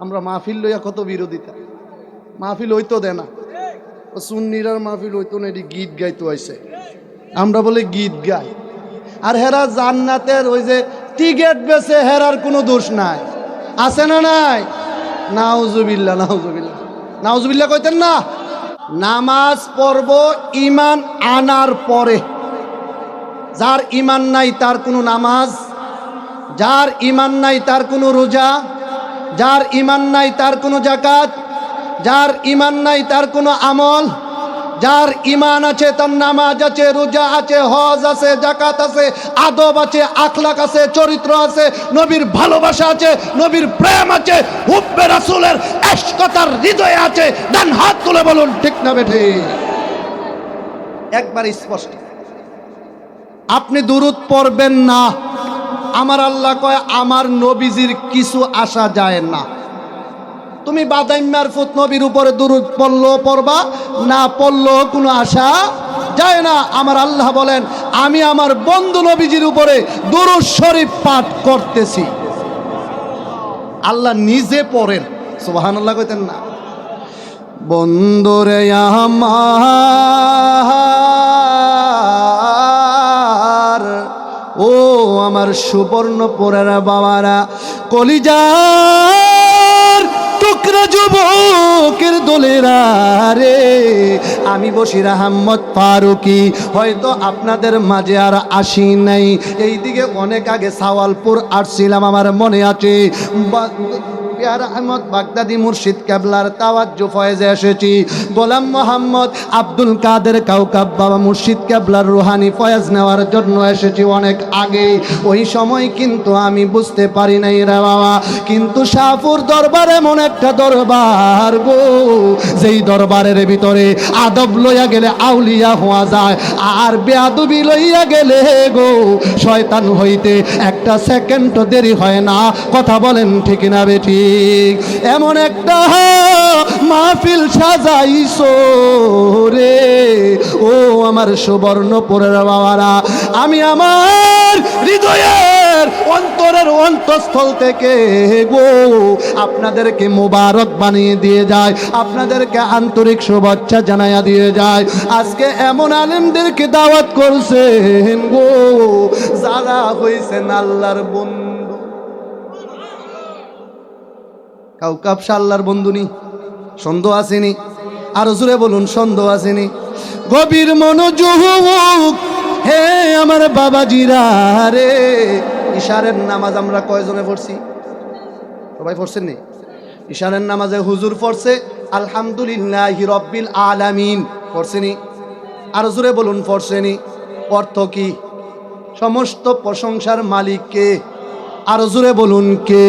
আমরা মাহফিল লইয়া কত বিরোধিতা, মাহফিল হইতো দেয় না, সুন্নিরার মাহফিল হইতো না, এটি গীত গাইতো আইছে, আমরা বলে গীত গাই। আর হেরা জান্নাতের ওই যে টিকেট বেছে, হেরার কোনো দোষ নাই, আছে না নাই? নাউজুবিল্লাহ, নাউজুবিল্লাহ, নাউজুবিল্লাহ কইতেন না। নামাজ পড়ব ইমান আনার পরে। যার ইমান নাই তার কোনো নামাজ, যার ইমান নাই তার কোনো রোজা, যার ইমান নাই তার কোনো যাকাত, যার ইমান নাই তার কোনো আমল। যার ইমান আছে তার নামাজ আছে, রোজা আছে, হজ আছে, যাকাত আছে, আদব আছে, আখলাক আছে, চরিত্র আছে, নবীর ভালোবাসা আছে, নবীর প্রেম আছে, হুব্বে রাসূলের ইশক তার হৃদয়ে আছে। ডান হাত তুলে বলুন ঠিক না বেঠে? একবার স্পষ্ট। আপনি দুরূদ পড়বেন না, আমার আল্লাহ কয় আমার নবীজির কিছু আসা যায় না। তুমি বাদাইম্মার ফুত নবীর উপরে দুরূদ পড়লো পড়বা, না পড়লো কোনো আশা যায় না। আমার আল্লাহ বলেন আমি আমার বন্ধু নবীজির উপরে দুরূদ শরীফ পাঠ করতেছি। আল্লাহ নিজে পড়েন, সুবহানাল্লাহ কইতেন না? বন্ধুরে আমার, ও আমার সুবর্ণপুরের বাবারা, কলিজার টুকরা যুবকের দোলেরা রে, আমি বশির আহমদ ফারুকি হয়তো আপনাদের মাঝে আর আসি নাই। এইদিকে অনেক আগে সাওয়ালপুর আসছিলাম, আমার মনে আছে। পিয়ার আহমদ বাগদাদি মুর্শিদ কেবলার তাওয়াজ্জু ফয়েজে এসেছি। গোলাম মোহাম্মদ আব্দুল কাদের কাউকাব বাবা মুর্শিদ কেবলার রুহানি ফয়েজ নেওয়ার জন্য এসেছি অনেক আগে। ওই সময় কিন্তু আমি বুঝতে পারি নাই রে বাবা, কিন্তু শাহপুর দরবারে এমন একটা দরবার গো, যেই দরবারের ভিতরে আদব লইয়া গেলে আউলিয়া হওয়া যায়, আর বেয়াদবি লইয়া গেলে গো শয়তান হইতে একটা সেকেন্ডও দেরি হয় না। কথা বলেন ঠিক না বেটি? এমন একটা মাহফিল সাজাইছো রে, ও আমার সুবর্ণপুরের বাবারা, আমি আমার হৃদয়ের অন্তরের অন্তঃস্থল থেকে গো আপনাদেরকে মোবারক বানিয়ে দিয়ে যায়, আপনাদেরকে আন্তরিক শুভেচ্ছা জানাইয়া দিয়ে যায়। আজকে এমন আলেমদেরকে দাওয়াত করছেন গো যারা হইছেন আল্লাহর বন্ধু। কাউকাব আল্লাহর বন্ধু নি? সন্দেহ আসেনি? আরো জোরে বলুন সন্দেহ আসেনি? গভীর মনোযোগ হে আমার বাবাজিরা রে, ইশারের নামাজ আমরা কয়জনে পড়ছি? সবাই পড়ছেন নি? ইশারের নামাজে হুজুর পড়ছে আলহামদুলিল্লাহি রাব্বিল আলামিন, পড়ছেনি? আরো জোরে বলুন পড়ছেনি? অর্থ কি? সমস্ত প্রশংসার মালিক কে? আরো জোরে বলুন কে?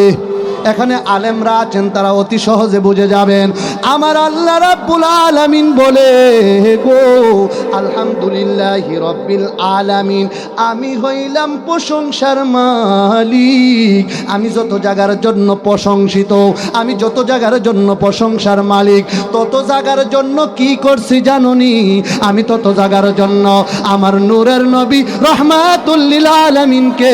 এখানে আলেমরা আছেন, তারা অতি সহজে বুঝে যাবেন। আমার আল্লাহ রাব্বুল আলামিন বলে গো আলহামদুলিল্লাহি রাব্বিল আলামিন, আমি হইলাম প্রশংসার মালিক। আমি যত জায়গার জন্য প্রশংসিত, আমি যত জায়গার জন্য প্রশংসার মালিক, তত জায়গার জন্য কি করছি জানোনি? আমি তত জায়গার জন্য আমার নূরের নবী রহমাতুল লিল আলামিনকে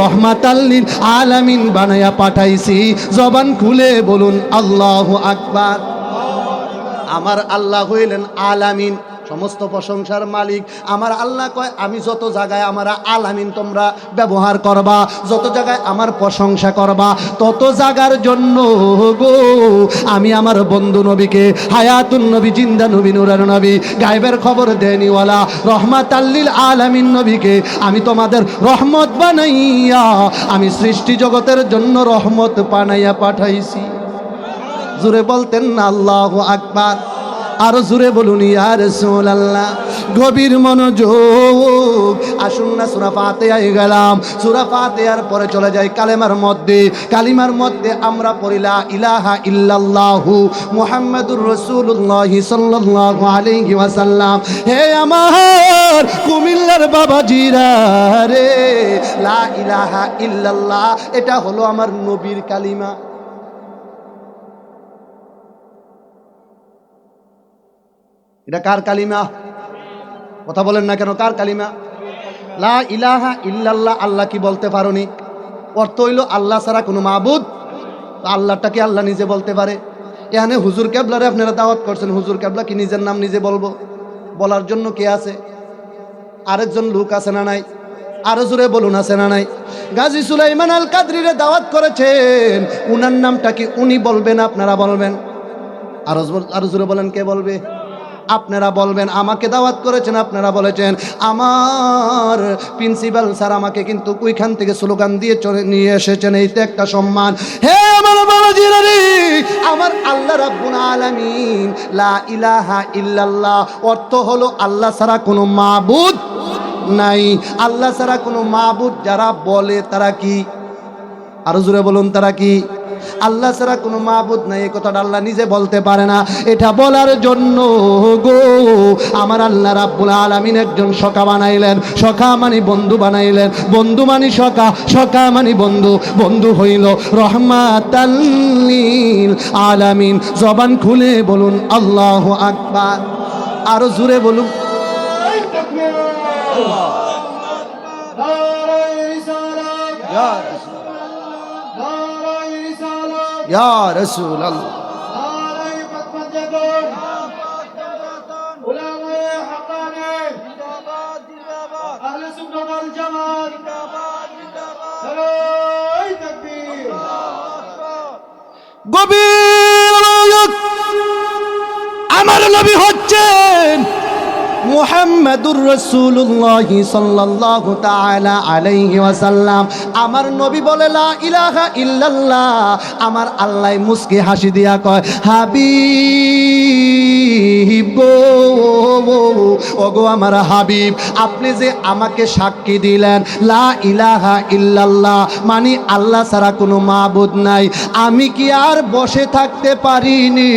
রহমাতাল লিল আলামিন বানায়া পাঠাইছি। জবান খুলে বলুন আল্লাহু আকবার। আমার আল্লাহ হইলেন আলামিন, সমস্ত প্রশংসার মালিক। আমার আল্লাহ কয় আমি যত জায়গায় আমার আলামিন তোমরা ব্যবহার করবা, যত জায়গায় আমার প্রশংসা করবা, তত জায়গার জন্য গো আমি আমার বন্ধু নবীকে, হায়াতুন নবী, জিন্দা নবী, নূরের নবী, গায়েবের খবর দেনিওয়ালা রহমাতাল লিল আলামিন নবীকে আমি তোমাদের রহমত বানাইয়া, আমি সৃষ্টি জগতের জন্য রহমত বানাইয়া পাঠাইছি। জোরে বলতেন না আল্লাহু আকবার? আরো জোরে বলুন ইয়া রাসূলুল্লাহ। গভীর মনোযোগ। আসুন না সূরা ফাতিহায় গেলাম, সূরা ফাতিহার পরে চলে যাই কালেমার মধ্যে। কালিমার মধ্যে আমরা পড়ি লা ইলাহা ইল্লাল্লাহু মুহাম্মাদুর রাসূলুল্লাহ সাল্লাল্লাহু আলাইহি ওয়াসাল্লাম। হে আমার কুমিল্লার বাবাজিরা রে, লা ইলাহা ইল্লাল্লাহ এটা হলো আমার নবীর কালিমা। এটা কার কালিমা? কথা বলেন না কেন? কার কালিমা? লা ইলাহা ইল্লাল্লাহ। আল্লাহ কি বলতে পারোনি? অর্থ হইল আল্লাহ ছাড়া কোনো মাবুদ আল্লাহটা কি আল্লাহ নিজে বলতে পারে? এখানে হুজুর কেবলারে আপনারা দাওয়াত করছেন, হুজুর কেবলা কি নিজের নাম নিজে বলবো? বলার জন্য কে আছে? আরেকজন লোক আছে না নাই? আরো জোরে বলুন, আছে না নাই? গাজী সুলাইমান আল কাদরিরে দাওয়াত করেছেন, উনার নামটা কি উনি বলবেন, আপনারা বলবেন? আরো জোরে বলেন, কে বলবে? আপনারা বলবেন। আমাকে দাওয়াত করেছেন, আপনারা বলেছেন। আমার প্রিন্সিপাল স্যার আমাকে কিন্তু ওইখান থেকে স্লোগান দিয়ে চলে নিয়ে এসেছেন, এইটা একটা সম্মান। হে আমার বাবাজিরা রে, আমার আল্লাহ রাব্বুল আলামিন লা ইলাহা ইল্লাল্লাহ অর্থ হলো আল্লাহ ছাড়া কোনো মাবুদ নাই। আল্লাহ ছাড়া কোনো মাবুদ যারা বলে তারা কি? আরো জোরে বলুন, তারা কি? আল্লাহ ছাড়া কোনো মাবুদ নাই, এই কথাটা আল্লাহ নিজে বলতে পারে না। এটা বলার জন্য গো আমার আল্লাহ রাব্বুল আলামিন একজন সখা বানাইলেন। সখা মানে বন্ধু বানাইলেন, বন্ধু মানে সখা, সখা মানে বন্ধু, বন্ধু হইল রহমাতাল লিল আলামিন। জবান খুলে বলুন আল্লাহু আকবার। আরো জোরে বলুন। ইয়া রাসূলুল্লাহ, গভীর মনোযোগ। আমার নবী হচ্ছেন মুহাম্মাদুর রাসূলুল্লাহ সাল্লাল্লাহু তাআলা আলাইহি ওয়াসাল্লাম। আমার নবী বলে লা ইলাহা ইল্লাল্লাহ। আমার আল্লাহ মুস্কি হাসি দিয়া কয়, হাবিব গো, ওগো আমার হাবিব, আপনি যে আমাকে সাক্ষী দিলেন লা ইলাহা ইল্লাল্লাহ মানে আল্লাহ ছাড়া কোনো মাবুদ নাই, আমি কি আর বসে থাকতে পারিনি?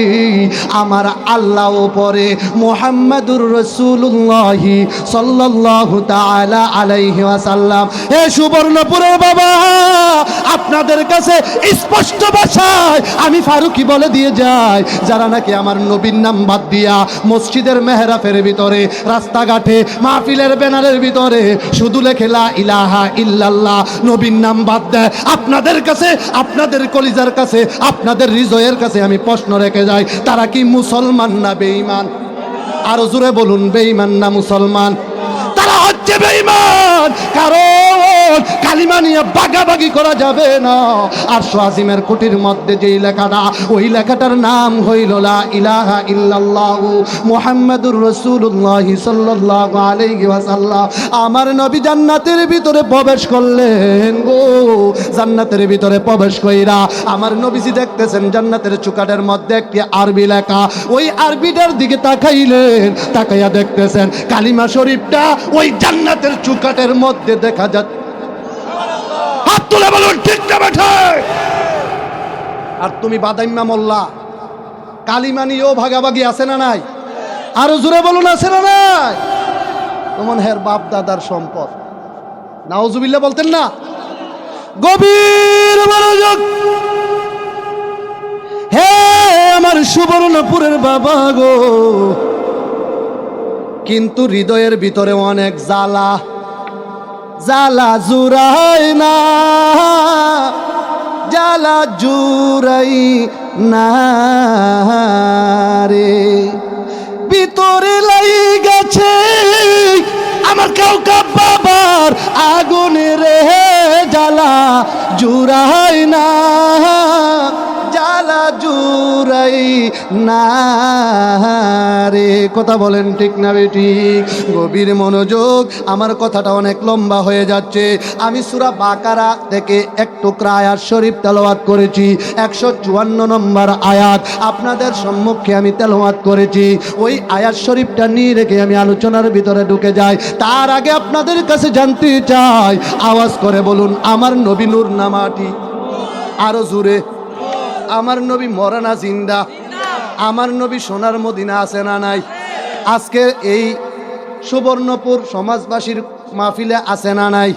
আমার আল্লাহ উপরে মুহাম্মাদুর রাসূলুল্লাহ সাল্লাল্লাহু তাআলা আলাইহি ওয়াসাল্লাম। হে সুবর্ণপুরের বাবা, আপনাদের কাছে স্পষ্ট ভাষায় আমি ফারুকি বলে দিয়ে যাই, যারা নাকি আমার নবীর নাম বাদ দিয়া মসজিদের মেহরাবের ভিতরে, রাস্তাঘাটে, মাহফিলের ব্যানারের ভিতরে শুধু লেখে লা ইলাহা ইল্লাল্লাহ, নবীর নাম বাদ দেয়, আপনাদের কাছে, আপনাদের কলিজার কাছে, আপনাদের হৃদয়ের কাছে আমি প্রশ্ন রেখে যাই, তারা কি মুসলমান না বেঈমান? আরো জোরে বলুন, বেঈমান না মুসলমান? তারা হচ্ছে বেঈমান, কারণ কালিমা নিয়ে বাগাবাগি করা যাবে না। আর আজিমের কুটির মধ্যে যেই লেখাটা, ওই লেখাটার নাম হইল লা ইলাহা ইল্লাল্লাহ মুহাম্মাদুর রাসূলুল্লাহ সাল্লাল্লাহু আলাইহি ওয়াসাল্লাম। আমার নবী জান্নাতের ভিতরে প্রবেশ করলেন গো, জান্নাতের ভিতরে প্রবেশ কইরা আমার নবীজি দেখতেছেন জান্নাতের চুকাটের মধ্যে একটি আরবি লেখা। ওই আরবিটার দিকে তাকাইলেন, তাকাইয়া দেখতেছেন কালিমা শরীফটা ওই জান্নাতের চুকাটের মধ্যে দেখা যাচ্ছে। হাত তুলে বলুন ঠিক না বেঠে? আর তুমি বাদাইম্মা মোল্লা, কালিমা নিয়েও ভাগাভাগি আছে না নাই? আরো জোরে বলুন, আছে না নাই? তোমার হের বাপ দাদার সম্পদ, নাউজুবিল্লাহ বলতেন না? গভীর মনোযোগ। হে আমার সুবর্ণপুরের বাবা গো, কিন্তু হৃদয়ের ভিতরে অনেক জ্বালা, জ্বালা জুড়াই না, জ্বালা জুড়াই না রে, ভিতরে লাই গেছে আমার কাউকা বাবার আগুনে রে, জ্বালা জুড়াই না, জ্বালা জুড়াই না রে। কথা বলেন ঠিক না বেঠিক? গভীর মনোযোগ। আমার কথাটা অনেক লম্বা হয়ে যাচ্ছে। আমি সূরা বাকারা থেকে এক টুকরা আয়াত শরীফ তেলাওয়াত করেছি, 154 নম্বর আয়াত আপনাদের সম্মুখে আমি তেলাওয়াত করেছি। ওই আয়াত শরীফটা নিয়ে রেখে আমি আলোচনার ভিতরে ঢুকে যাই। তার আগে আপনাদের কাছে জানতে চাই, আওয়াজ করে বলুন, আমার নবী নূর না মাটি? আরো জোরে। আমার নবী মরে না জিন্দা? আমার নবী সোনার মদিনা আছে না নাই? আজকে এই সুবর্ণপুর সমাজবাসীর মাহফিলে আছে না নাই?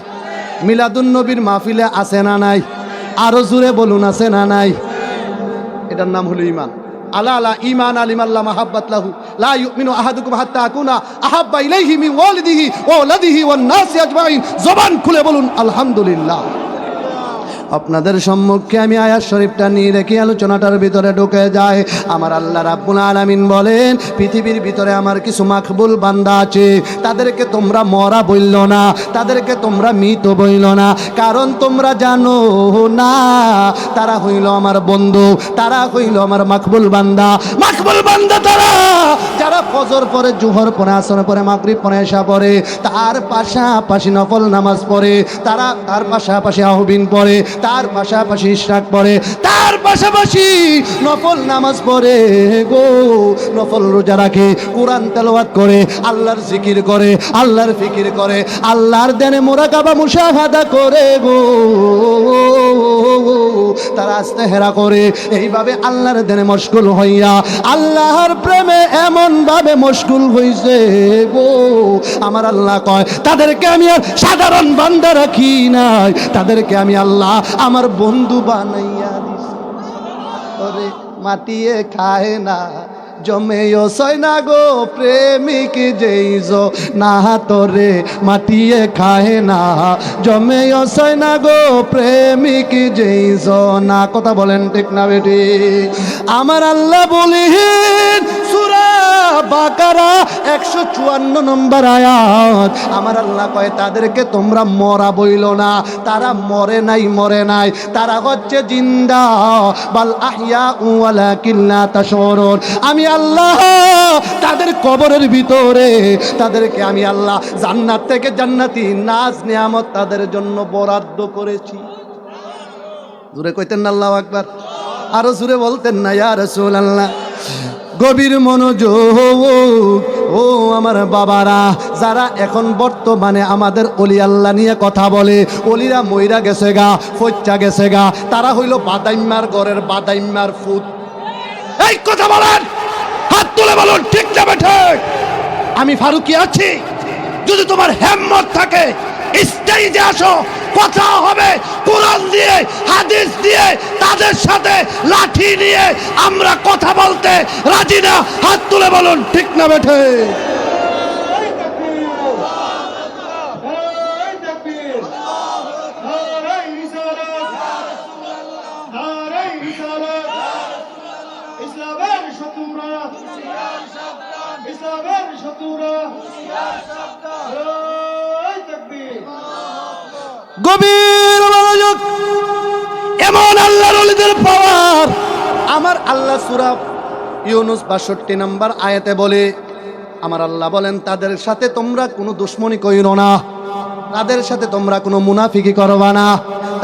মিলাদুন নবীর মাহফিলে আছে না নাই? আরো জোরে বলুন, আছে না নাই? এটার নাম হলো ঈমান। আলা আলা ঈমান আলিমাল্লাহ মাহাব্বাত লাহু লা ইউমিনু আহাদুকুম হাত্তা আকুনা আহাব্বা ইলাইহি মিন ওয়ালিদিহি ওয়া ওয়ালাদিহি ওয়ান নাসি আজমাইন। জবান খুলে বলুন আলহামদুলিল্লাহ। আপনাদের সম্মুখে আমি আয়াত শরীফটা নিয়ে রেখে আলোচনাটার ভিতরে ঢুকে যায়। আমার আল্লাহ রাব্বুল আলামিন বলেন, পৃথিবীর ভিতরে আমার কিছু মাকবুল বান্দা আছে, তাদেরকে তোমরা মরা বইল না, তাদেরকে তোমরা মৃত বইল না, কারণ তোমরা জানো না তারা হইল আমার বন্ধু, তারা হইল আমার মাকবুল বান্দা। মাকবুল বান্দা তারা যারা ফজর পরে, জোহর পরে, আসর পরে, মাগরিব পরে, এশা পরে, তার পাশাপাশি নফল নামাজ পড়ে, তারা তার পাশাপাশি আহবিন পড়ে, তার পাশাপাশি ইশরাক পড়ে, তার পাশাপাশি নফল নামাজ পড়ে গো, নফল রোজা রাখে, কোরআন তেলাওয়াত করে, আল্লাহর জিকির করে, আল্লাহর ফিকির করে, আল্লাহর দেনে মুরাকাবা মুশাহাদা করে গো, তারা ইস্তেগফার করে। এইভাবে আল্লাহর দেনে মশগুল হইয়া আল্লাহর প্রেমে এমন ভাবে মশগুল হইছে গো, আমার আল্লাহ কয় তাদেরকে আমি আর সাধারণ বান্দা রাখি নাই, তাদেরকে আমি আল্লাহ আমার বন্ধু বানাইয়া দিছি। ওরে মাটিয়ে খায় না, জমেও সয় না গো প্রেমিক যেইজ না, তোরে মাটিয়ে খায় না, জমেও সয় না গো প্রেমিক যেইজ না। কথা বলেন ঠিক না বেটি? আমার আল্লাহ বলেন সূরা বাকারা 154 নম্বর আয়াত, আমার আল্লাহ কয় তাদেরকে তোমরা মরা বইল না, তারা মরে নাই, মরে নাই, তারা হচ্ছে জিন্দা, বাল আহইয়া ওয়ালাকিন লা তাশউরুন। আমি আল্লাহ তাদের কবরের ভিতরে তাদেরকে আমি আল্লাহ জান্নাত থেকে জান্নাতি নাজ নিয়ামত তাদের জন্য বরাদ্দ করেছি। জোরে কইতেন না আল্লাহু আকবার? আরো জোরে বলতেন না ইয়া রাসূলুল্লাহ? গভীর মনোযোগ ও আমার বাবারা, যারা এখন বর্তমানে আমাদের অলি আল্লাহ নিয়ে কথা বলে, অলিরা মইরা গেছে গা, ফচ্চা গেছে গা, তারা হইল বাদাইম্মার ঘরের বাদাইম্মার ফুত। এই কথা বলেন, হাত তুলে বলুন ঠিক না ঠিক? আমি ফারুকি আছি, যদি তোমার হিম্মত থাকে স্টেজে আসো, কথা হবে কোরআন দিয়ে, হাদিস দিয়ে, তাদের সাথে লাঠি নিয়ে আমরা কথা বলতে রাজি না। হাত তুলে বলুন ঠিক না বেঠে? গভীর মনোযোগ, এমন আল্লাহর ওলিদের পাওয়ার। আমার আল্লাহ সূরা ইউনূস 62 নম্বর আয়াতে বলে, আমার আল্লাহ বলেন তাদের সাথে তোমরা কোনো দুশমনি কইরো না, তাদের সাথে তোমরা কোনো মুনাফিকি করবা না,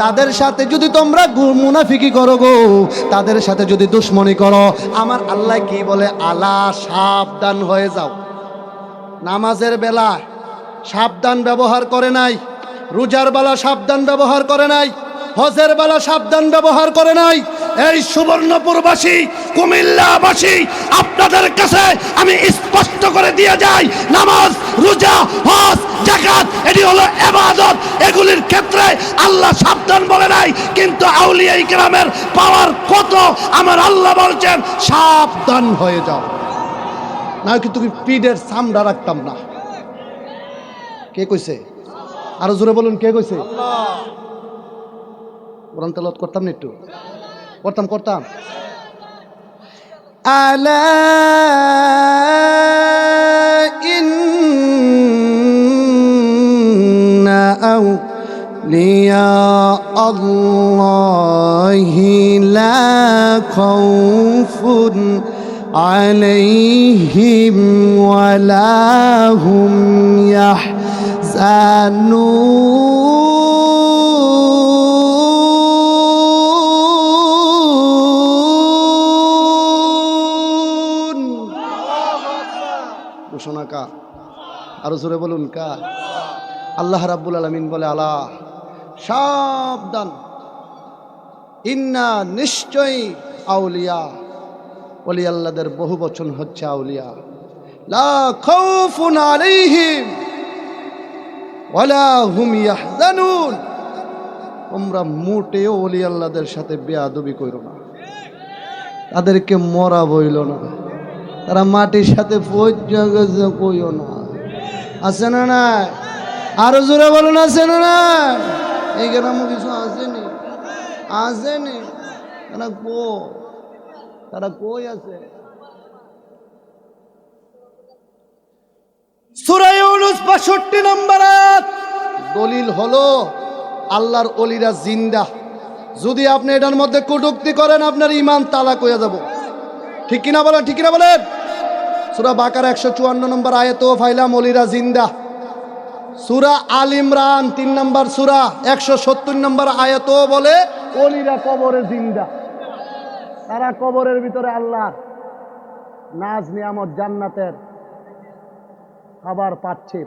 তাদের সাথে যদি তোমরা মুনাফিকি করো গো, তাদের সাথে যদি দুশমনি করো, আমার আল্লাহ কি বলে, আলা সাবধান হয়ে যাও। নামাজের বেলা সাবধান ব্যবহার করে নাই, রোজার বেলা সাবধান ব্যবহার করে নাই, হজের বেলা সাবধান ব্যবহার করে নাই। এই সুবর্ণপুরবাসী, কুমিল্লাবাসী, আপনাদের কাছে আমি স্পষ্ট করে দিয়ে যাই, নামাজ, রোজা, হজ, যাকাত এটি হলো ইবাদত। এগুলির ক্ষেত্রে আল্লাহ সাবধান বলে নাই, কিন্তু আউলিয়া ইকরামের পাওয়ার কত আমার আল্লাহ বলছেন সাবধান হয়ে যাও। না কিন্তু পিঠের চামড়া রাখতাম না। কে কইছে? আরো জোরে বলুন, কে কইছে? কোরআন তেলাওয়াত করতাম না একটু? করতাম। আলা ইন্না আউলিয়া আল্লাহি লা খাউফুন আলাইহিম ওয়া লা হুম ইয়াহজানুন। ঘোষণা কা? আরো জোরে বলুন কা? আল্লাহ রাব্বুল আলামিন বলে, আলা সাবধান, ইন্না নিশ্চয়ই আউলিয়া, ওলি আল্লাহদের বহু বচন হচ্ছে আউলিয়া, লা খাউফুন আলাইহিম ওয়ালা হুম ইয়াহজানুন। তোমরা মোটেও ওলি আল্লাহদের সাথে বেয়াদবি কইরো না, তাদেরকে মরা বইল না, তারা মাটির সাথে পৌঁছে গেছে কইও না। আছে না না? আরো জোরে বলুন, আছে না না? এই গ্রামে কিছু আসেনি। আসেনি, তারা কই আছে? সূরা ইউনূস ৬২ নম্বর আয়াত। দলিল হলো আল্লাহর ওলিরা জিন্দা। যদি আপনি এটার মধ্যে কটূক্তি করেন আপনার ঈমান তালাক হয়ে যাব। ঠিক কিনা বলেন? ঠিক কিনা বলেন? সূরা বাকারা ১৫৪ নম্বর আয়াতেও ফাইলাম ওলিরা জিন্দা। সূরা আল ইমরান ৩ নম্বর সূরা ১৭০ নম্বর আয়াতেও বলে ওলিরা কবরে জিন্দা। তারা কবরের ভিতরে আল্লাহর নাজ নিয়ামত জান্নাতের খাবার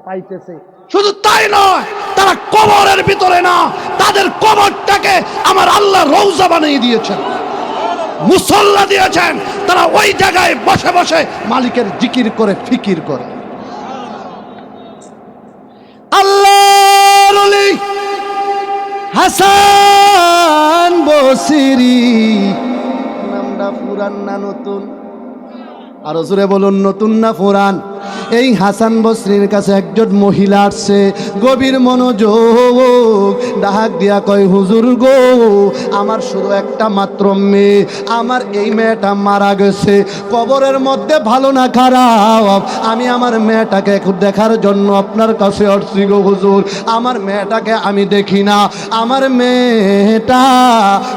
পাইতেছে। শুধু তাই নয়, তারা কবরের ভিতরে না, তাদের কবরটাকে আমার আল্লাহ রওজা বানিয়ে দিয়েছেন, মুসল্লা দিয়েছেন। তারা ওই জায়গায় বসে বসে মালিকের জিকির করে, ফিকির করে। আল্লাহর ওলি হাসান বসরি, নামটা পুরান না নতুন? আরো জোরে বলুন, নতুন না পুরান? এই হাসান বসরির কাছে একজন মহিলা আসছে, গভীর মনোযোগ, ডাক দিয়া কয়, হুজুর গো, আমার শুধু একটা মাত্র মেয়ে, আমার এই মেয়েটা মারা গেছে, কবরের মধ্যে ভালো না খারাপ, আমি আমার মেয়েটাকে দেখার জন্য আপনার কাছে আসছি গো হুজুর। আমার মেয়েটাকে আমি দেখি না, আমার মেয়েটা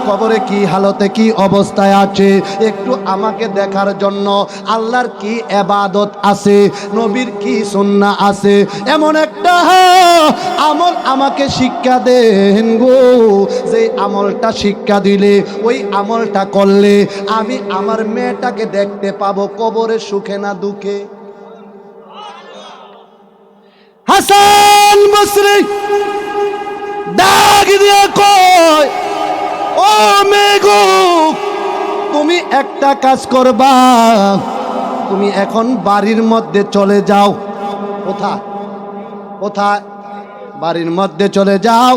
কবরে কি হালতে, কি অবস্থায় আছে, একটু আমাকে দেখার জন্য আল্লাহর কি ইবাদত আছে, নবীর কি সুন্নাহ আছে, এমন একটা আমল আমাকে শিক্ষা দেন গো, যে আমলটা শিক্ষা দিলে, ওই আমলটা করলে আমি আমার মেয়েটাকে দেখতে পাবো কবরে সুখে না দুঃখে। হাসান বসরি ডাক দিয়ে কয়, ও মেয়ে গো, তুমি একটা কাজ করবা, তুমি এখন বাড়ির মধ্যে চলে যাও। কোথায়? কোথায়? বাড়ির মধ্যে চলে যাও।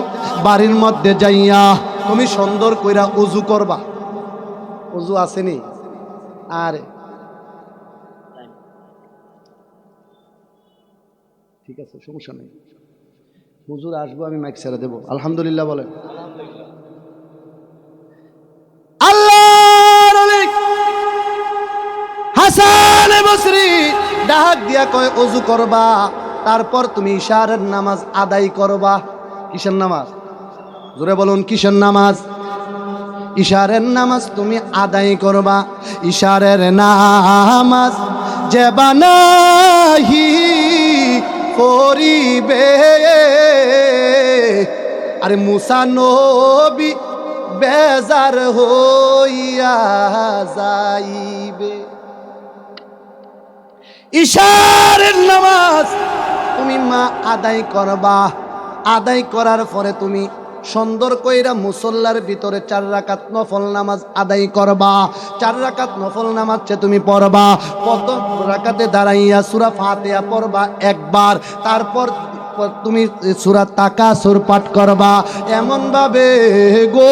বাড়ির মধ্যে যাইয়া তুমি সুন্দর কইরা উজু করবা। উজু আসেনি? আরে ঠিক আছে, সমস্যা নেই, হুজুর আসবো, আমি মাইক ছেড়ে দেবো। আলহামদুলিল্লাহ বলেন। হাসান বসরি ডাক দিয়া কয়, ওযু করবা, তারপর তুমি ইশারের নামাজ আদায় করবা। কিসের নামাজ? জোরে বলুন, কিসের নামাজ? ইশারের নামাজ তুমি আদায় করবা। ইশারের নামাজ যে বানাহি পড়িবে, আরে মুসা নবী বেজার হইয়া যাইবে। ইশারের নামাজ তুমি মা আদায় করবা। আদায় করার পরে তুমি সুন্দর কইরা মুসল্লার ভিতরে 4 রাকাত নফল নামাজ আদায় করবা। 4 রাকাত নফল নামাজ তুমি পড়বা। প্রথম রাকাতে দাঁড়াইয়া সূরা ফাতিহা পড়বা একবার, তারপর তুমি সূরা তাকাসুর পাঠ করবা। এমন ভাবে গো,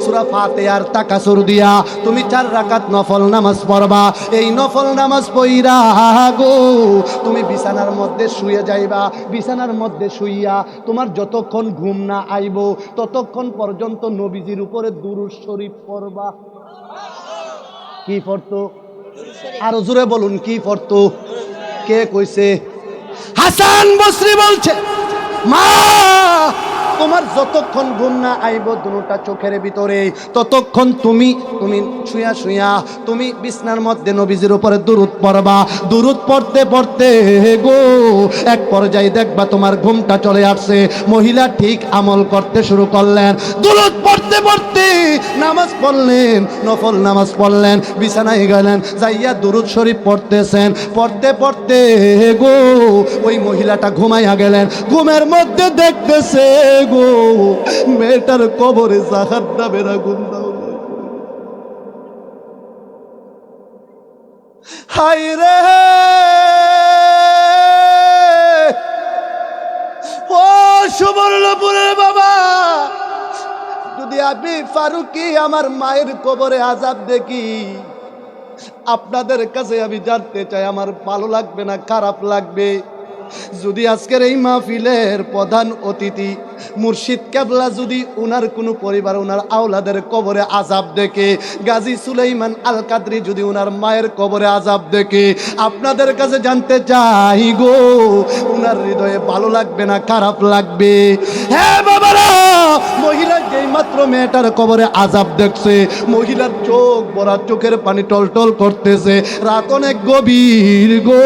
সূরা ফাতিহার তাকাসুর দিয়া তুমি 4 রাকাত নফল নামাজ পড়বা। এই নফল নামাজ পড়া গো তুমি বিছানার মধ্যে শুয়ে যাইবা। বিছানার মধ্যে শুইয়া তোমার যতক্ষণ ঘুম না আইব ততক্ষণ পর্যন্ত নবীজির উপরে দুরূদ শরীফ পড়বা। কি পড়তো? আর জোরে বলুন, কি পড়তো? কে কইছে? হাসান বসরি বলছে, মা তোমার যতক্ষণ ঘুম না আইব দুটা চোখের ভিতরে ততক্ষণ তুমি শুয়া শুয়া তুমি বিছনার মধ্যে নবীজির উপরে দুরূদ পড়বা। দুরূদ পড়তে পড়তে গো এক পর্যায়ে দেখবা তোমার ঘুমটা চলে আসছে। মহিলা ঠিক আমল করতে শুরু করলেন। দুরূদ পড়তে পড়তে নামাজ পড়লেন, নফল নামাজ পড়লেন, বিছানায় গেলেন, যাইয়া দুরূদ শরীফ পড়তেছেন। পড়তে পড়তে গো ওই মহিলাটা ঘুমাইয়া গেলেন। ঘুমের মধ্যে দেখতেছে গো মেয়েটার কবরে জাহান্নামের আগুন দাও। হায় রে, ও সুবর্ণপুরের বাবা, যদি আমি ফারুকি আমার মায়ের কবরে আযাব দেখি, আপনাদের কাছে আমি জানতে চাই আমার ভালো লাগবে না খারাপ লাগবে? যদি আজকের এই মাহফিলের প্রধান অতিথি মুর্শিদ কেবলা যদি উনার কোনো পরিবার উনার আওলাদের কবরে আযাব দেখে, গাজী সুলাইমান আল কাদরি যদি উনার মায়ের কবরে আযাব দেখে, আপনাদের কাছে জানতে চাই গো, উনার হৃদয়ে ভালো লাগবে না খারাপ লাগবে? হ্যাঁ বাবারা, মহিলা যেই মাত্র মেয়েটার কবরে আযাব দেখছে, মহিলার চোখ ভরা চোখের পানি টলটল করতেছে। রাত অনেক গভীর গো,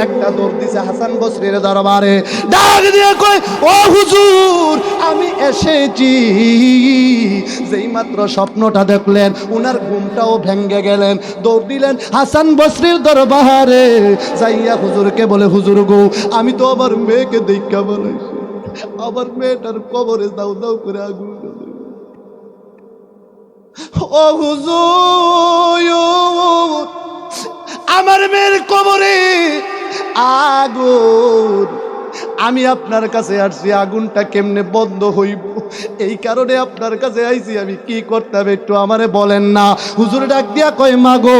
একটা দৌড় দিছে হাসান বসরির দরবারে, ডাক দিয়ে কয়, ও হুজুর আমি এসেছি। যেই মাত্র স্বপ্নটা দেখলেন উনার ঘুমটাও ভেঙ্গে গেলেন, দৌড় দিলেন হাসান বসরির দরবারে, যাইয়া হুজুরকে বলে, হুজুর গো আমি তো আবার মেয়েকে দেখা বলেছি, আবার মেয়েটার কবরে দাও দাও করে আগুন জ্বলে। ও হুজুর আমার মেয়ের কবরে আগুন, আমি আপনার কাছে আসছি, আগুনটা কেমনে বন্ধ হইব এই কারণে আপনার কাছে আইছি, আমি কি করতে হবে একটু আমারে বলেন না। হুজুর ডাক দিয়া কয়, মাগো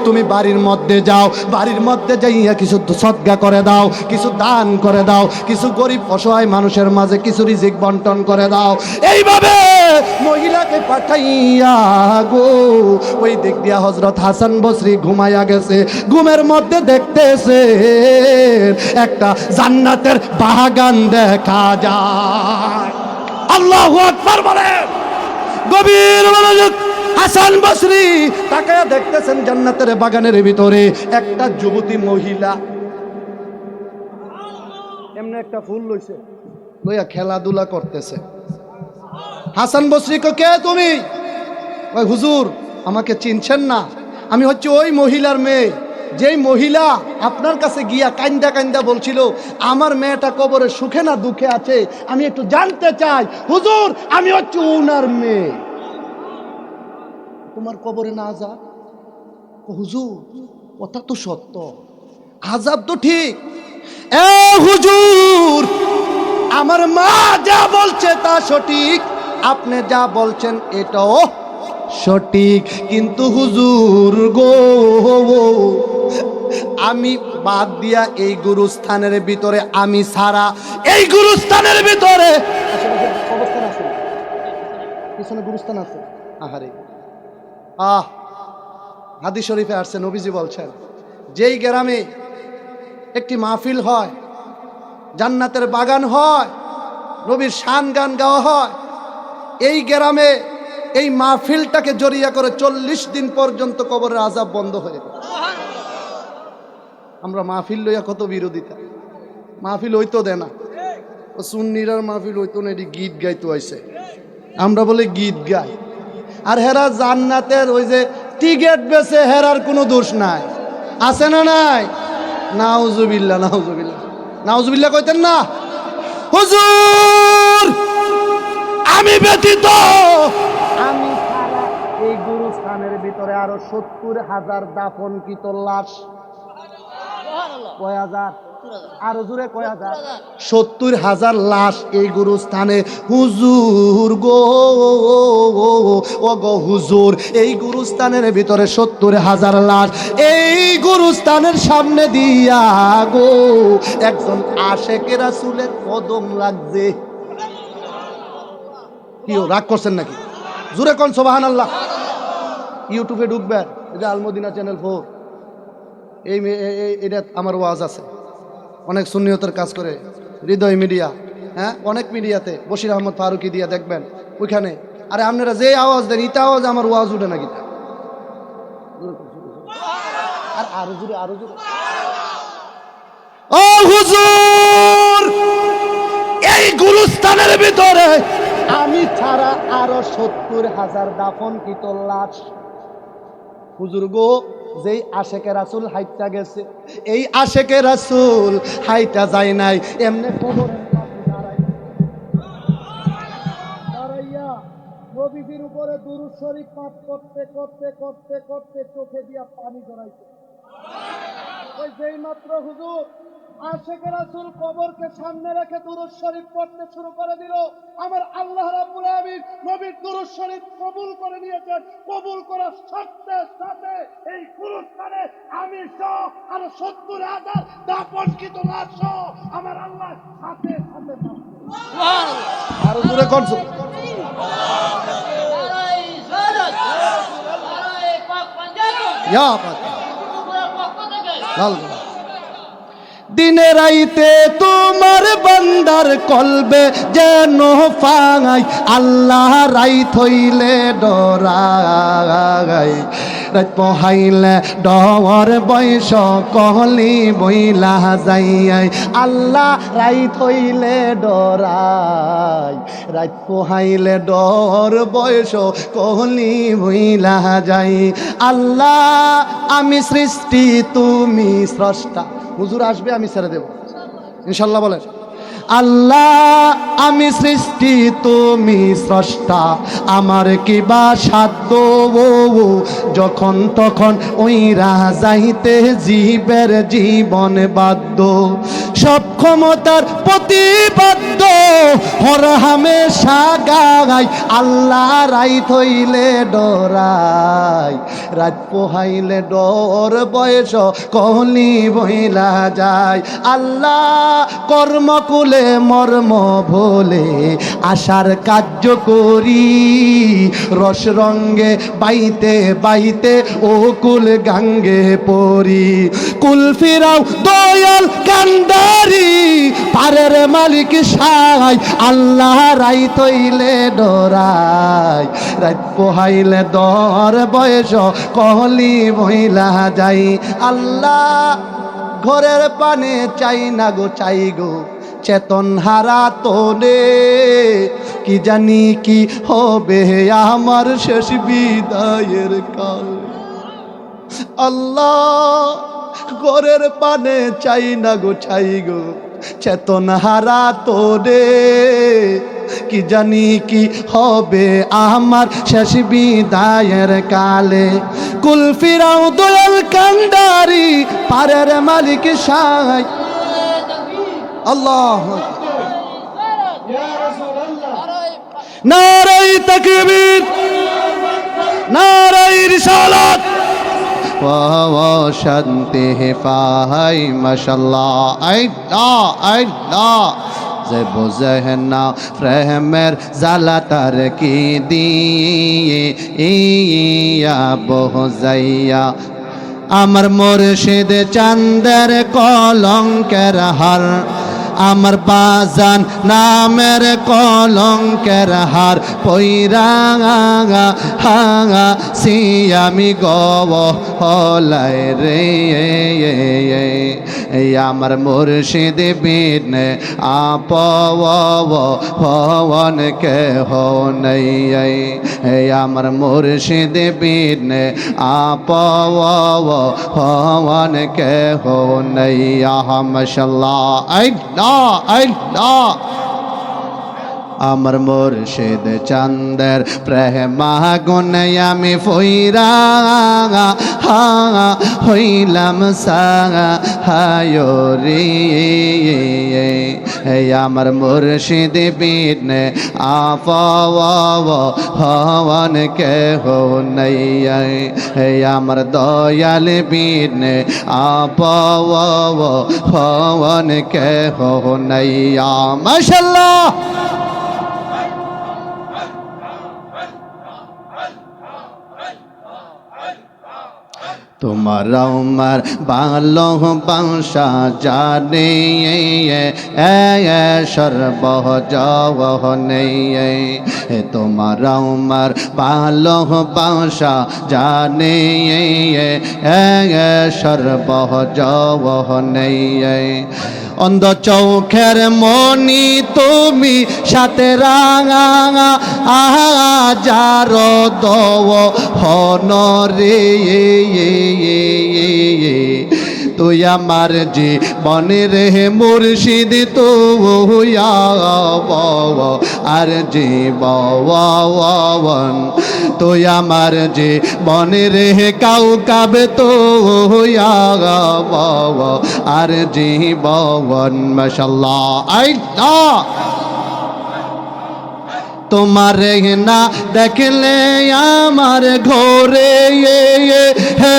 তুমি বাড়ির মধ্যে যাও, বাড়ির মধ্যে যাইয়া কিছু সদকা করে দাও, কিছু দান করে দাও, কিছু গরিব অসহায় মানুষের মাঝে কিছু রিজিক বন্টন করে দাও। এইভাবে মহিলাকে পাঠাইয়া গো ওই দিক দিয়া হযরত হাসান বসরি ঘুমাইয়া গেছে। ঘুমের মধ্যে দেখতেছে একটা জান্নাতের বাগান দেখা যায়। আল্লাহু আকবার বলেন। গভীর মনোযোগ, হাসান বসরি তাকায়া দেখতেছেন জান্নাতের বাগানের ভিতরে একটা যুবতী মহিলা এমনি একটা ফুল লইছে, লইয়া খেলাধুলা করতেছে। হাসান বসরি কয়, কে তুমি? ওই হুজুর আমাকে চিনছেন না? আমি হচ্ছে ওই মহিলার মেয়ে, যেই মহিলা আপনার কাছে গিয়া কান্দা কান্দা বলছিল আমার মেয়েটা কবরে সুখে না দুঃখে আছে, আমি একটু জানতে চাই হুজুর আমি হচ্ছে ওনার মেয়ে, তোমার কবরে না যা। হুজুর কথা তো সত্য, আযাব তো ঠিক। এ হুজুর আমার মা যা বলছে তা সঠিক, আপনি যা বলছেন এটাও সঠিক, কিন্তু হুজুর গো আমি বাদ দিয়া এই গুরুস্থানের ভিতরে আমি সারা, এই গুরুস্থানের ভিতরে অবস্থান আছে, পিছনে গুরুস্থান আছে। আহারে হাদিস শরীফে আসছে, নবীজি বলছেন যেই গ্রামে একটি মাহফিল হয়, জান্নাতের বাগান হয়, নবীর শান গান গাওয়া হয়, এই গ্রামে এই মাহফিলটাকে জড়িয়ে করে 40 দিন পর্যন্ত কবরের আযাব বন্ধ হয়ে যায়। আমরা মাহফিল লইয়া কত বিরোধিতা, মাহফিল হইতো দেয় না, ও সুন্নিরার মাহফিল হইতো না, এটি গীত গাইতো আইছে, আমরা বলে গীত গাই। আর হেরা জান্নাতের ওই যে টিকেট বেছে, হেরার কোনো দোষ নাই, আছে না নাই? নাউজুবিল্লাহ নাউজুবিল্লাহ নাউজুবিল্লাহ কইতেন না। হুজুর আমি ব্যতীত আমি সারা এই গুরুস্থানের ভিতরে আরো 70,000 দাফনকৃত লাশ। কয় হাজার? আরো জোরে কয় হাজার? 70,000 লাশ এই গুরুস্থানে। হুজুর গো ও গো হুজুর, এই গুরুস্থানের ভিতরে 70,000 লাশ, এই গুরুস্থানের সামনে দিয়া গো একজন আশেকে রাসূলের কদম লাগছে। কি রাগ করছেন নাকি? জোরে কোন সুবহানাল্লাহ। ইউটিউবে ঢুকবেন, এটা আলমদিনা চ্যানেল 4, এটা আমার ওয়াজ আছে, অনেক সুন্নিয়তের কাজ করে হৃদয় মিডিয়া, হ্যাঁ অনেক মিডিয়াতে বশির আহমদ ফারুকি দিয়া দেখবেন ওইখানে। আরে আপনারা যে আওয়াজ দেন ইটা আওয়াজ আমার ওয়াজ উঠে না গীতা, আর আরো জোরে আরো জোরে। ও হুজুর এই গুরুস্থানের ভিতরে আমি ছাড়া আরো 70,000 দাফনকৃত লাশ। হুজুর গো যেই আশেকে রাসূল হাইটা গেছে, এই আশেকে রাসূল হাইটা যায় নাই, এমনি কবরের পাশে দাঁড়াইয়া নবীজির উপরে দুরূদ শরীফ পাঠ করতে করতে করতে করতে চোখে দিয়া পানি জড়াইছে। ওই যেই মাত্র হুজুর আশেকে রাসূল কবরকে সামনে রেখে দুরূদ শরীফ পড়তে শুরু করে দিল, আমার আল্লাহ রাব্বুল আলামিন নবীর দুরূদ শরীফ কবুল করে নিয়েছেন। কবুল করার সাথে সাথে এই গুরুস্থানে আমি আমির সহ আর 70,000 দাফনকৃত লাশ সহ আমার আল্লাহ সাথে সাথে আর জোরে করছো ইয়া লাল দিনে রাইতে তোমার বান্দার কলবে যেন পাই আল্লাহ রাইত হইলে ডরাই রাত পহাইলে ডর বয়স কহলি বইলা যাই আল্লাহ রাইত হইলে ডরাই রাত পহাইলে ডর বয়স কহলি বইলা যাই আল্লাহ আমি সৃষ্টি তুমি স্রষ্টা হুজুর আসবে আমি ছেড়ে দেব ইনশাল্লাহ বলেন আল্লাহ আমি সৃষ্টি তুমি স্রষ্টা আমার কি বা সাধ্য যখন তখন ওই যাইতে জীবের জীবন বাধ্য সব ক্ষমতার প্রতিবাদ্য হর হামেশা গাই আল্লাহ রাইত হইলে ডরাই রাত পোহাইলে ডর বয়স কহলি বইলা যায় আল্লাহ কর্মকুলে মর্ম ভোলে আশার কার্য করি রস রঙ্গে বাইতে বাইতে ও কুল গাঙ্গে পরি কুল ফিরাও দয়াল কান্দারি পারের মালিক সাই আল্লাহ রাইত হইলে ডরাই রাত পোহাইলে দর বয়স কহলি বইলা যাই আল্লাহ ঘরের পানে চাই না গো চাই গো চেতন হারা তোলে কি জানি কি হবে আমার শেষ বিদায়ের কাল আল্লাহ ঘরের পানে চাই না গো চাই গো চেতন হারা তোলে কি জানি কি হবে আমার শেষ বিদায়ের কালে কুল ফিরাও দয়াল কান্ডারি পারের মালিক সাই আল্লাহ নারাই তাকবীর নারাই রিসালাত শান্তি পাই মাশাআল্লাহ আল্লাহ যে বোঝে না প্রেমের জ্বালা তার কি দিয়ে ইয়া বোঝাইয়া আমার মুর্শিদ চাঁদের কলঙ্কের হার আমার বাজান নামের কলঙ্কের হার পইরা সিয়ামি গব হলাই রে আমার মুর্শিদ বিন আপন কে হই আমার মুর্শিদ বিন আপন কে হই মাশাআল্লাহ আল্লাহ আমার মুর্শিদ চাঁদের প্রেমাগুনে আমি ফইরা হইলাম সাহায়রি আমার মুর্শিদ বিন আপন কে হই আমার দয়াল বিন আপন কে হই মাশাআল্লাহ তোমার আমার ভালো বাসা জানে সর্বহ জনে তোমার আমার ভালো বাসা জানে সর্বহ জনে অন্ধ চৌখের মনি তুমি সাথে রাঙা আহার দও হনরে তুই আমার জীবনের হে মুর্শিদ তো আর জীবন তুই আমার জীবনের হে কাউ কাবে তো আর জীবন মাশাআল্লাহ আল্লাহ তোমার না দেখলে আমার ঘরে হে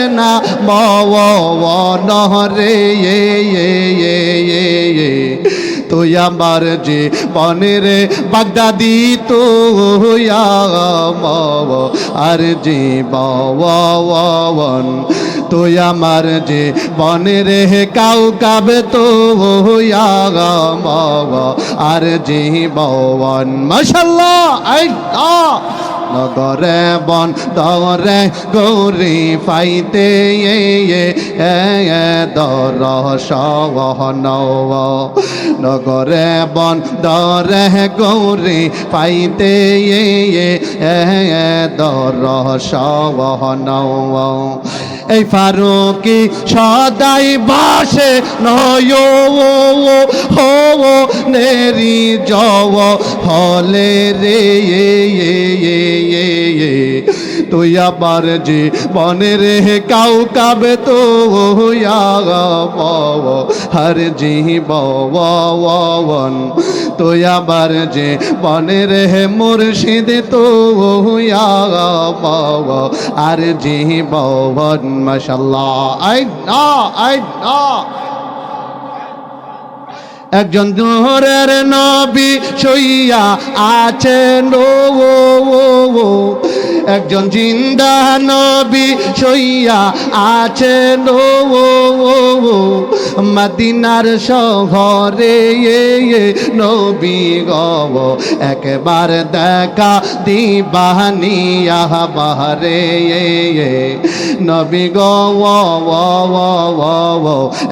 না মরে তুই আমার যে বনের বাগদাদি তুই আর যে বন তুই আমার যে বনের কাউকাবে তো আর যে বন মাশাআল্লাহ নগরে বন দরে গৌরী ফাইতে দর সহন নগরে বন দরে গৌরী ফাইতে দর সহন এই ফারুকি সদাই বাসে নয় হো নেরি জব হলে রে তুই আবার যে বনের কাউকাবে তো হর জি বন তুই আবার যে বনের মুর্শিদ তো আর জি বন মাশাআল্লাহ আইনা একজন নূরের নবী শুইয়া আছেন একজন জিন্দা নবী শুইয়া আছেন মদিনার শহরে নবী গব একবার দেখা দিবানিয়া বাহারে নবী গব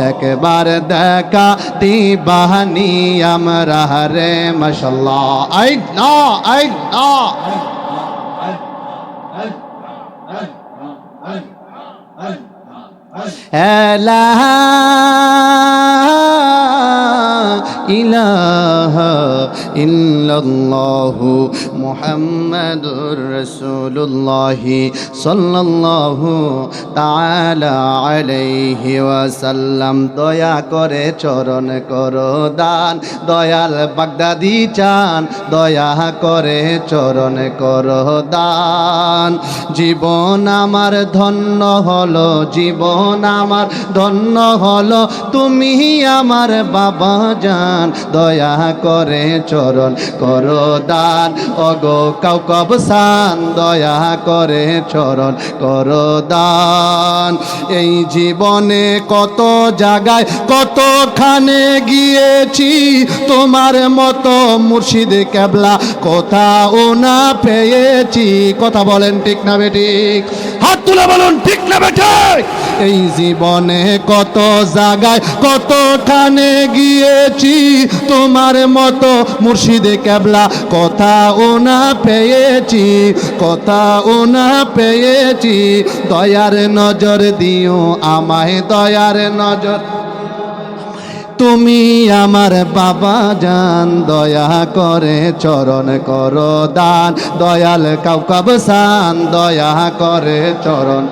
একবার দেখা দিবানি আমরা রে মাশাআল্লাহ আইনা লা ইলাহা ইল্লাল্লাহু মুহাম্মাদুর রাসূলুল্লাহ সাল্লাল্লাহু তাআলা আলাইহি ওয়াসাল্লাম দয়া করে চরণ করো দান দয়াল বাগদাদি চান দয়া করে চরণ করো দান জীবন আমার ধন্য হলো জীবন আমার ধন্য হলো তুমি আমার বাবা জান দয়া করে চরণ করো দান ওগো কাউকব সান দয়া করে চরণ করো দান এই জীবনে কত জায়গায় কতখানে গিয়েছি তোমার মতো মুর্শিদ কেবলা কোথাও না পেয়েছি কথা বলেন ঠিক না বেঠিক হাত তুলে বলুন ঠিক না বেঠিক এই জীবনে কত জায়গায় কতখানে গিয়েছি তোমার মতো মুর্শিদ কেবলা কোথাও না পেয়েছি কোথাও না পেয়েছি দয়ার নজর দিও আমায় দয়ার নজর তুমি আমার বাবা জান দয়া করে চরণ করো দান দয়াল কাউকাব সান দয়া করে চরণ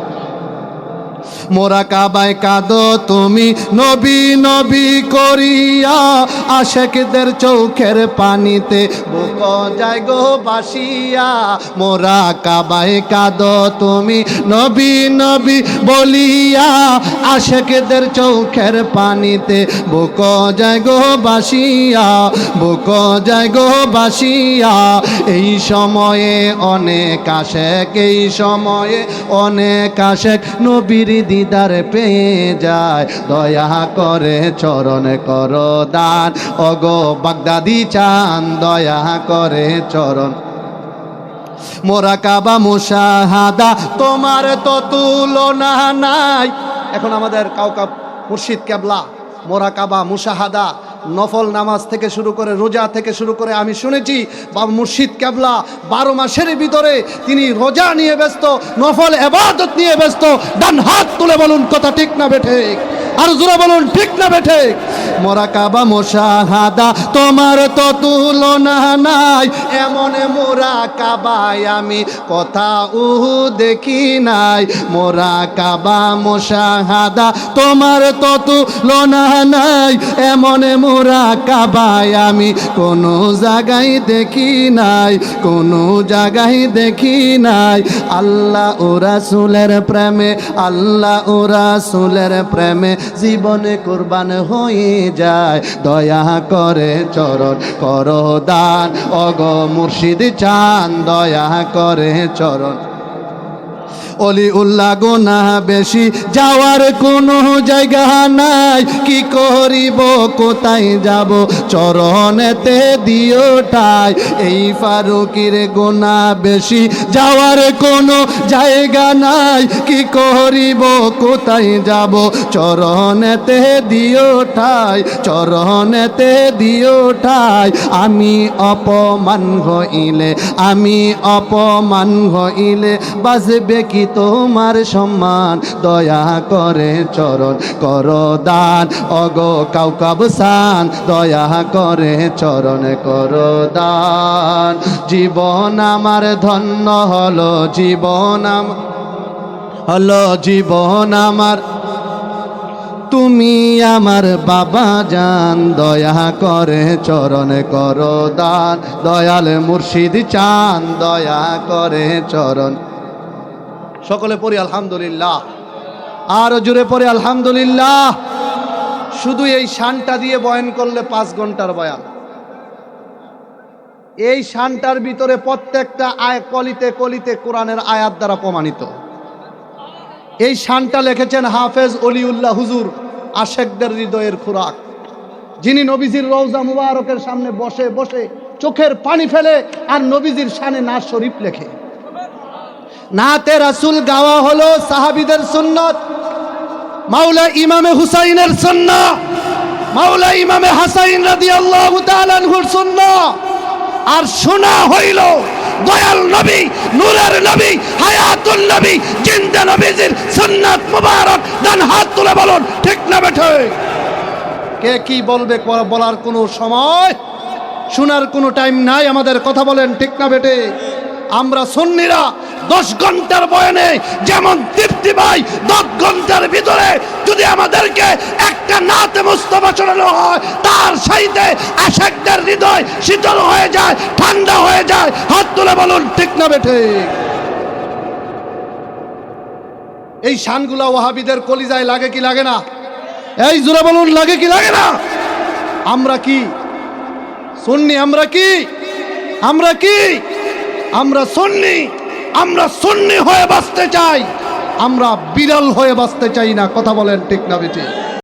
মোরা কাবায় কাঁদো তুমি নবী নবী করিয়া আশেকদের চোখের পানিতে বুক যায় গো বাসিয়া মোরা কাবায় কাঁদো তুমি নবী নবী বলিয়া আশেকদের চোখের পানিতে বুক যায় গো বাসিয়া বুক যায় গো বাসিয়া এই সময়ে অনেক আশেক এই সময়ে অনেক আশেক নবীর দিদার পেয়ে যায় দয়া করে চরণ করো দান ওগো বাগদাদি চান দয়া করে চরণ মোরা কাবা মুশাহাদা তোমার তো তুলনা নাই এখন আমাদের কাউকাব মুর্শিদ কেবলা মোরা কাবা মুশাহাদা নফল নামাজ থেকে শুরু করে রোজা থেকে শুরু করে আমি শুনেছি বাবা মুর্শিদ কেবলা 12 মাসের ভিতরে তিনি রোজা নিয়ে ব্যস্ত নফল ইবাদত নিয়ে ব্যস্ত ডান হাত তুলে বলুন কথা ঠিক না বেঠিক আর জোরে বলুন ঠিক না বেঠিক মোরা কাবা মুশাহাদা তোমার তো তুলনা নাই এমন মোরা কাবায় আমি কোথাও দেখি নাই মোরা কাবা মুশাহাদা তোমার তো তুলনা নাই এমন মোরা কাবায় আমি কোনো জায়গায় দেখি নাই কোনো জায়গায় দেখি নাই আল্লাহ ও রাসূলের প্রেমে আল্লাহ ও রাসূলের প্রেমে জীবনে কুরবান হয়ে যায় দয়া করে চরণ করো দান ওগো মুর্শিদ চান দয়া করে চরণ অলি উল্লাহ গোনা বেশি যাওয়ার কোনো জায়গা নাই কি করিব কোথায় যাব চরণেতে দিও ঠাই এই ফারুকির গোনা বেশি যাওয়ার কোনো জায়গা নাই কি করিব কোথায় যাব চরণেতে দিও ঠাই চরণেতে দিও ঠাই আমি অপমান হইলে বাজবে কি তোমার সম্মান দয়া করে চরণ করো দান ওগো কাউকাব সান দয়া করে চরণ করো দান জীবন আমার ধন্য হলো জীবন আমার তুমি আমার বাবা জান দয়া করে চরণ করো দান দয়াল মুর্শিদ চান দয়া করে চরণ সকলে পড়ি আলহামদুলিল্লাহ আর জোরে পড়ি আলহামদুলিল্লাহ শুধু এই শানটা দিয়ে বয়ান করলে 5 ঘন্টার বয়ান এই শানটার ভিতরে প্রত্যেকটা কলিতে কলিতে কোরআনের আয়াত দ্বারা প্রমাণিত এই শানটা লিখেছেন হাফেজ অলিউল্লাহ হুজুর আশেকদের হৃদয়ের খোরাক যিনি নবীজির রওজা মুবারকের সামনে বসে বসে চোখের পানি ফেলে আর নবীজির শানে নাত শরীফ লেখে নাতে রাসূল গাওয়া হলো সাহাবীদের সুন্নাত মাওলা ইমামে হুসাইনের সুন্নাহ মাওলা ইমামে হাসান রাদিয়াল্লাহু তাআলা আনহুর সুন্নাহ আর শোনা হইল দয়াল নবী নূরের নবী হায়াতুল নবী জিন্দা নবীজির সুন্নাত মুবারক ডান হাত তুলে বলুন ঠিক না বেঠে কে কি বলবে বলার কোনো সময় শোনার কোনো টাইম নাই আমাদের কথা বলেন ঠিক না বেটে আমরা সুন্নিরা 10 ঘন্টার বয়ানে যেমন তৃপ্তি পাই 10 ঘন্টার ভিতরে যদি আমাদেরকে একটা নাতে মুস্তাফা শোনানো হয় তার সাথে আশিকদের হৃদয় শীতল হয়ে যায় ঠান্ডা হয়ে যায় হাত তুলে বলুন ঠিক না বেঠে এই শানগুলা ওয়াহাবিদের কলিজায় লাগে কি লাগে না এই জোরে বলুন লাগে কি লাগে না আমরা কি সুন্নি আমরা সুন্নি হয়ে বাঁচতে চাই আমরা বিড়াল হয়ে বাঁচতে চাই না কথা বলেন ঠিক না বেঠে